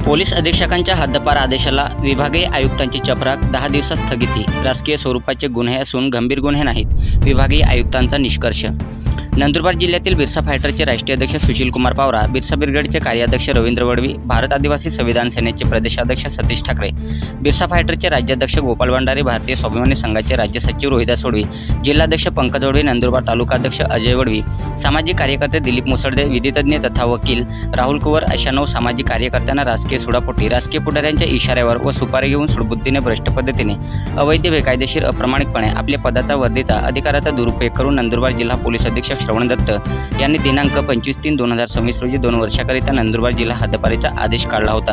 Police अधीक्षकांच्या हद्दपार आदेशाला विभागीय आयुक्तांची चपराक, 10 दिवसात स्थगिती. राजकीय स्वरूपाचे गुन्हे असून गंभीर गुन्हे नाहीत, विभागीय आयुक्तांचा निष्कर्ष. नंदुरबार जिल्ह्यातील बिरसा फायटरचे राष्ट्रीय अध्यक्ष सुशीलकुमार पावरा, बिरसा ब्रिगेडचे कार्याध्यक्ष रवींद्र वडवी, भारत आदिवासी संविधान सेनेचे प्रदेशाध्यक्ष सतीश ठाकरे, बिरसा फायटरचे राज्याध्यक्ष गोपाल भंडारी, भारतीय स्वाभिमानी संघाचे राज्य सचिव रोहिदास वडवी, जिल्हाध्यक्ष पंकज वडवी, नंदुरबार तालुकाध्यक्ष अजय वडवी, सामाजिक कार्यकर्ते दिलीप मुसळदे, विधितज्ञ तथा वकील राहुल कुवर अशा 9 सामाजिक कार्यकर्त्यांना राजकीय सुडापोटी, राजकीय पुढाऱ्यांच्या इशाऱ्यावर व सुपारी घेऊन सुडबुद्धीने, भ्रष्ट पद्धतीने, अवैध, बेकायदेशीर, अप्रामाणिकपणे आपल्या पदाचा, वर्दीचा, अधिकाराचा दुरुपयोग करून नंदुरबार जिल्हा पोलीस अधीक्षक श्रवण दत्त यांनी दिनांक 25/3/2026 रोजी 2 वर्षाकरिता नंदुरबार जिल्हा हद्दपारीचा आदेश काढला होता.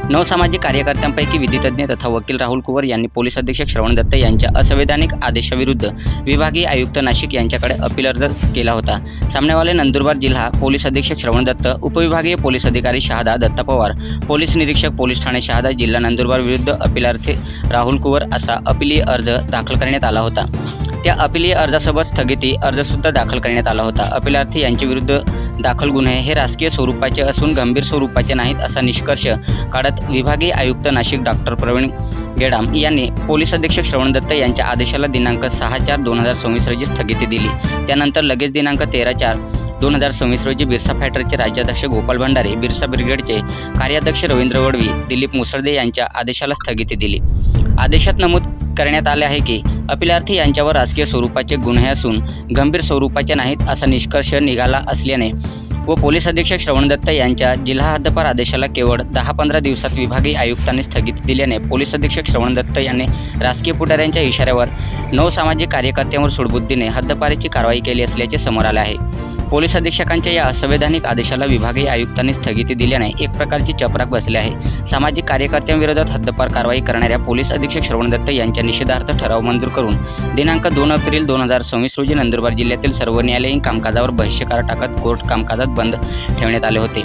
9 सामाजिक कार्यकर्त्यांपैकी विधितज्ञ तथा वकील राहुल कुवर यांनी पोलीस अधीक्षक श्रवण दत्त यांच्या असंवैधानिक आदेशाविरुद्ध विभागीय आयुक्त नाशिक यांच्याकडे अपील अर्ज केला होता. सामनेवाले नंदुरबार जिल्हा पोलीस अधीक्षक श्रवण दत्त, उपविभागीय पोलीस अधिकारी शहादा दत्ता पवार, पोलीस निरीक्षक पोलीस ठाणे शहादा जिल्हा नंदुरबार विरुद्ध अपीलार्थी राहुल कुवर असा अपीलीय अर्ज दाखल करण्यात आला होता. त्या अपीलीय अर्जासोबत स्थगिती अर्जसुद्धा दाखल करण्यात आला होता. अपीलार्थी यांच्या विरुद्ध दाखल गुन्हे हे राजकीय स्वरूपाचे असून गंभीर स्वरूपाचे नाहीत असा निष्कर्ष काढत विभागीय आयुक्त नाशिक डॉक्टर प्रवीण गेडाम यांनी पोलीस अधीक्षक श्रवण दत्त यांच्या आदेशाला दिनांक 6/4/2026 रोजी स्थगिती दिली. त्यानंतर लगेच दिनांक 13/4/2026 रोजी बिरसा फायटरचे राज्याध्यक्ष गोपाल भंडारे, बिरसा ब्रिगेडचे कार्याध्यक्ष रवींद्र वडवी, दिलीप मुसळदे यांच्या आदेशाला स्थगिती दिली. आदेशात नमूद करण्यात आले आहे की अपीलार्थी यांच्यावर राजकीय स्वरूपाचे गुन्हे असून गंभीर स्वरूपाचे नाहीत असा निष्कर्ष निघाला असल्याने व पोलीस अधीक्षक श्रवण दत्त यांच्या जिल्हा हद्दपार आदेशाला केवळ 10-15 दिवसात विभागीय आयुक्तांनी स्थगिती दिल्याने पोलीस अधीक्षक श्रवण दत्त यांनी राजकीय पुढाऱ्यांच्या इशाऱ्यावर 9 सामाजिक कार्यकर्त्यांवर सुडबुद्धीने हद्दपारीची कारवाई केली असल्याचे समोर आले आहे. पोलीस अधीक्षकांच्या या असंवैधानिक आदेशाला विभागीय आयुक्तांनी स्थगिती दिल्याने एक प्रकारची चपराक बसली आहे. सामाजिक कार्यकर्त्यांविरोधात हद्दपार कारवाई करणाऱ्या पोलीस अधीक्षक श्रवण दत्त यांच्या निषेधार्थ ठराव मंजूर करून दिनांक 2 एप्रिल 2026 रोजी नंदुरबार जिल्ह्यातील सर्व न्यायालयीन कामकाजावर बहिष्कार टाकत कोर्ट कामकाजात बंद ठेवण्यात आले होते.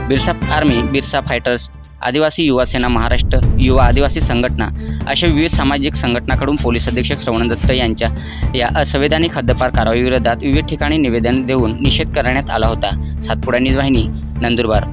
बिरसा आर्मी, बिरसा फायटर्स, आदिवासी युवा सेना, महाराष्ट्र युवा आदिवासी संघटना अशा विविध सामाजिक संघटनांकडून पोलीस अधीक्षक श्रवण दत्त यांच्या या असंवैधानिक हद्दपार कारवाईविरोधात विविध ठिकाणी निवेदन देऊन निषेध करण्यात आला होता. सातपुडा न्यूज वाहिनी, नंदुरबार.